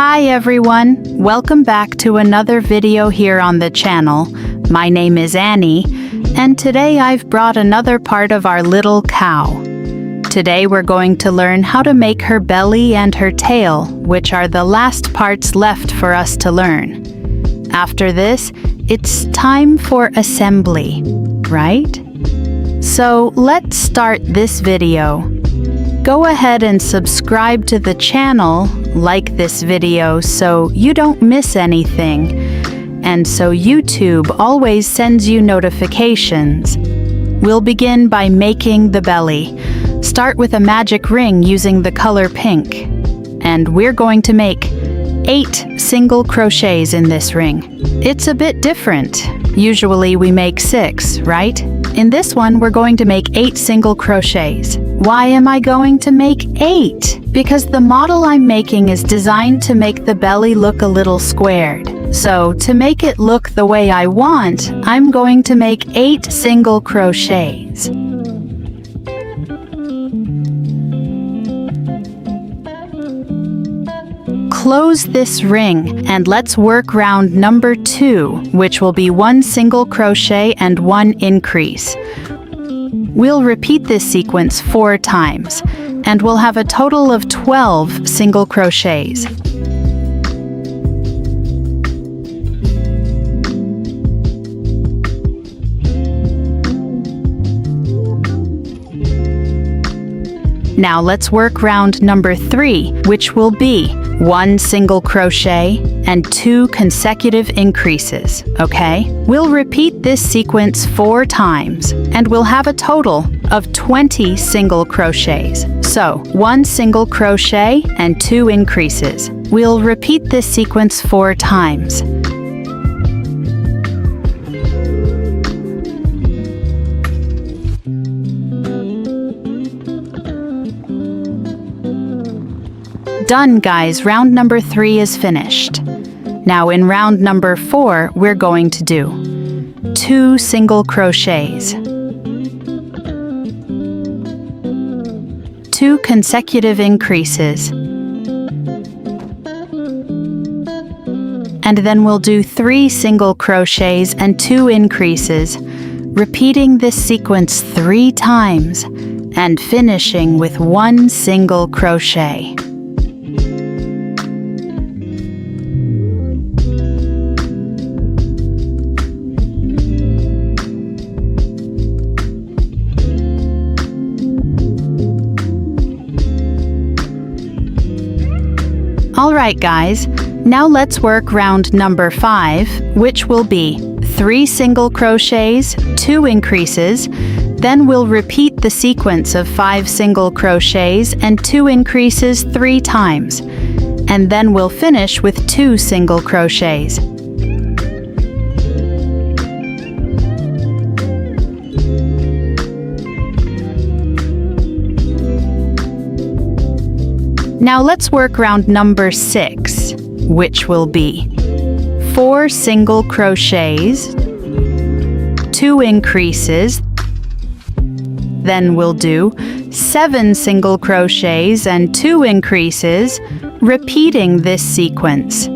Hi everyone, welcome back to another video here on the channel. My name is Annie, and today I've brought another part of our little cow. Today we're going to learn how to make her belly and her tail, which are the last parts left for us to learn. After this, it's time for assembly, right? So let's start this video. Go ahead and subscribe to the channel, like this video so you don't miss anything, and so YouTube always sends you notifications. We'll begin by making the belly. Start with a magic ring using the color pink, and we're going to make 8 single crochets in this ring. It's a bit different. Usually we make 6, right? In this one, we're going to make 8 single crochets. Why am I going to make 8? Because the model I'm making is designed to make the belly look a little squared. So to make it look the way I want, I'm going to make 8 single crochets. Close this ring and let's work round number 2, which will be 1 single crochet and 1 increase. We'll repeat this sequence 4 times, and we'll have a total of 12 single crochets. Now let's work round number 3, which will be 1 single crochet and 2 consecutive increases, okay? We'll repeat this sequence 4 times, and we'll have a total of 20 single crochets. So, 1 single crochet and 2 increases. We'll repeat this sequence 4 times. Done, guys. Round number 3 is finished. Now in round number 4, we're going to do 2 single crochets, 2 consecutive increases, and then we'll do 3 single crochets and 2 increases, repeating this sequence 3 times and finishing with 1 single crochet. Alright guys, now let's work round number 5, which will be 3 single crochets, 2 increases, then we'll repeat the sequence of 5 single crochets and 2 increases 3 times, and then we'll finish with 2 single crochets. Now let's work round number 6, which will be 4 single crochets, 2 increases, then we'll do 7 single crochets and 2 increases, repeating this sequence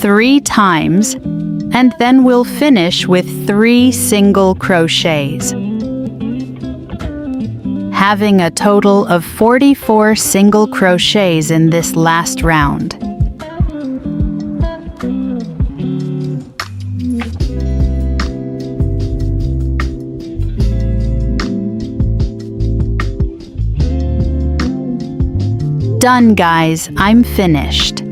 3 times, and then we'll finish with 3 single crochets, having a total of 44 single crochets in this last round. Done, guys, I'm finished.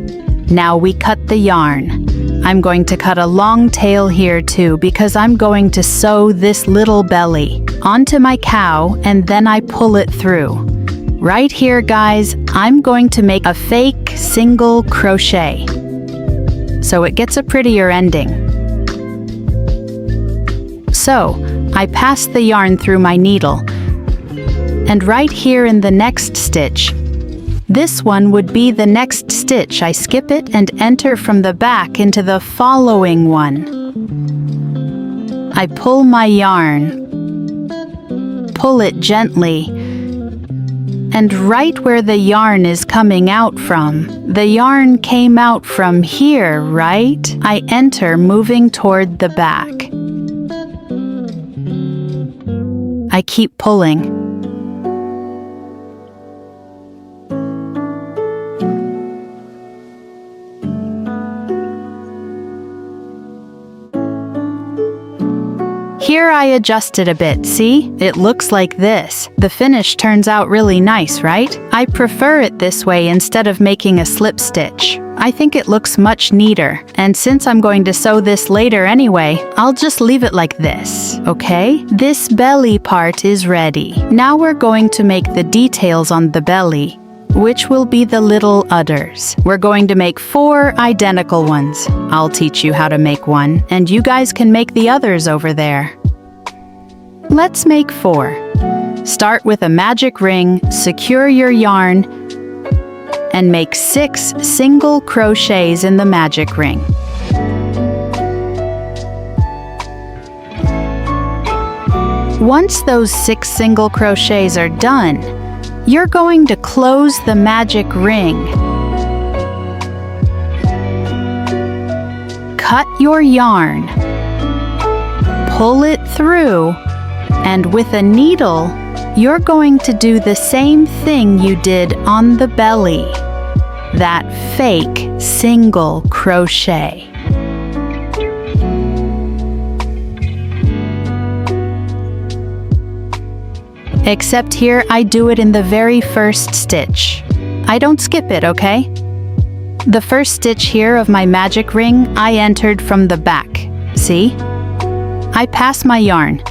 Now we cut the yarn. I'm going to cut a long tail here too because I'm going to sew this little belly onto my cow and then I pull it through. Right here, guys, I'm going to make a fake single crochet so it gets a prettier ending. So, I pass the yarn through my needle, and right here in the next stitch, this one would be the next stitch. I skip it and enter from the back into the following one. I pull my yarn, pull it gently, And right where the yarn is coming out from, the yarn came out from here, right? I enter moving toward the back. I keep pulling. Here I adjust it a bit, see? It looks like this. The finish turns out really nice, right? I prefer it this way instead of making a slip stitch. I think it looks much neater, and since I'm going to sew this later anyway, I'll just leave it like this, okay? This belly part is ready. Now we're going to make the details on the belly, which will be the little udders. We're going to make 4 identical ones. I'll teach you how to make one, and you guys can make the others over there. Let's make 4. Start with a magic ring, secure your yarn, and make 6 single crochets in the magic ring. Once those 6 single crochets are done, you're going to close the magic ring. Cut your yarn, pull it through, and with a needle, you're going to do the same thing you did on the belly, that fake single crochet. Except here, I do it in the very first stitch. I don't skip it, okay? The first stitch here of my magic ring, I entered from the back. See? I pass my yarn.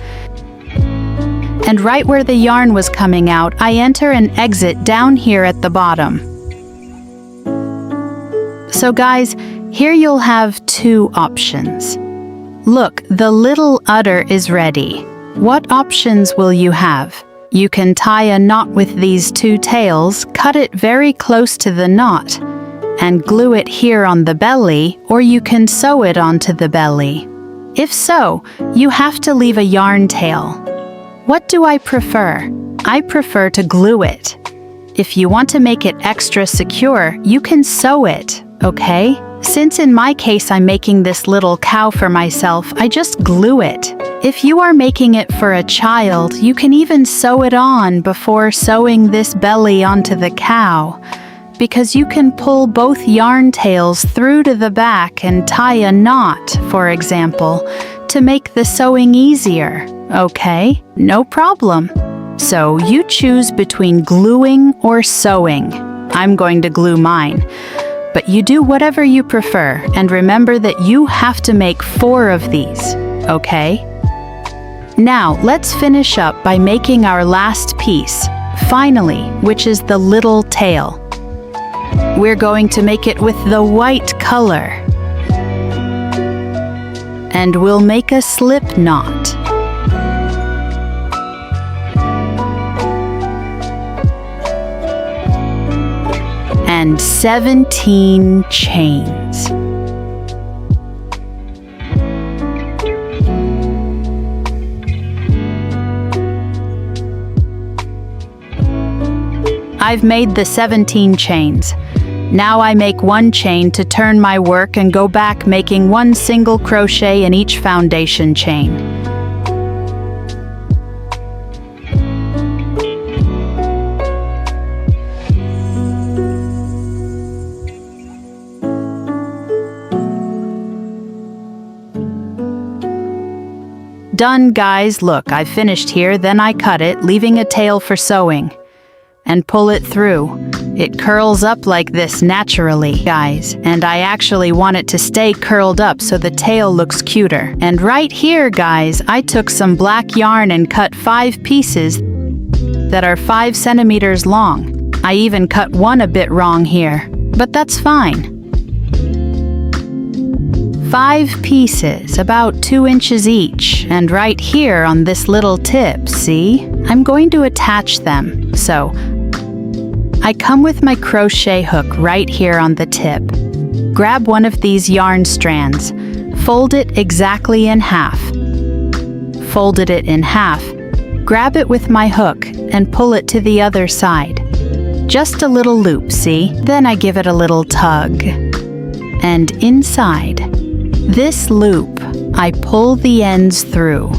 And right where the yarn was coming out, I enter and exit down here at the bottom. So guys, here you'll have 2 options. Look, the little udder is ready. What options will you have? You can tie a knot with these 2 tails, cut it very close to the knot, and glue it here on the belly, or you can sew it onto the belly. If so, you have to leave a yarn tail. What do I prefer? I prefer to glue it. If you want to make it extra secure, you can sew it, okay? Since in my case I'm making this little cow for myself, I just glue it. If you are making it for a child, you can even sew it on before sewing this belly onto the cow, because you can pull both yarn tails through to the back and tie a knot, for example, to make the sewing easier. Okay, no problem. So you choose between gluing or sewing. I'm going to glue mine. But you do whatever you prefer, and remember that you have to make 4 of these, okay? Now, let's finish up by making our last piece, finally, which is the little tail. We're going to make it with the white color. And we'll make a slip knot. And 17 chains. I've made the 17 chains. Now I make 1 chain to turn my work and go back making 1 single crochet in each foundation chain. Done, guys. Look, I finished here, then I cut it, leaving a tail for sewing. And pull it through. It curls up like this naturally, guys, and I actually want it to stay curled up so the tail looks cuter. And right here, guys, I took some black yarn and cut 5 pieces that are 5 centimeters long. I even cut one a bit wrong here, but that's fine. 5 pieces, about 2 inches each, and right here on this little tip, see? I'm going to attach them, so I come with my crochet hook right here on the tip. Grab one of these yarn strands, fold it exactly in half. Folded it in half, grab it with my hook and pull it to the other side. Just a little loop, see? Then I give it a little tug. And inside this loop, I pull the ends through.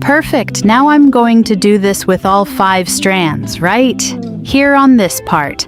Perfect. Now I'm going to do this with all 5 strands, right? Here on this part.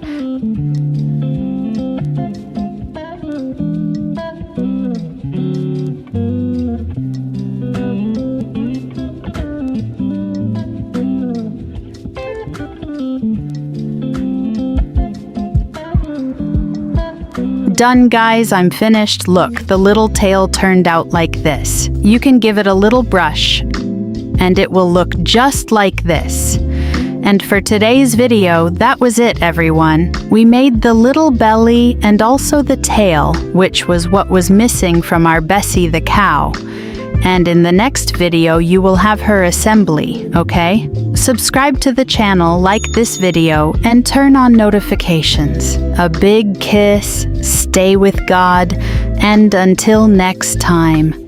Done, guys, I'm finished. Look, the little tail turned out like this. You can give it a little brush, and it will look just like this. And for today's video, that was it, everyone. We made the little belly and also the tail, which was what was missing from our Bessie the Cow. And in the next video, you will have her assembly, okay? Subscribe to the channel, like this video, and turn on notifications. A big kiss, stay with God, and until next time.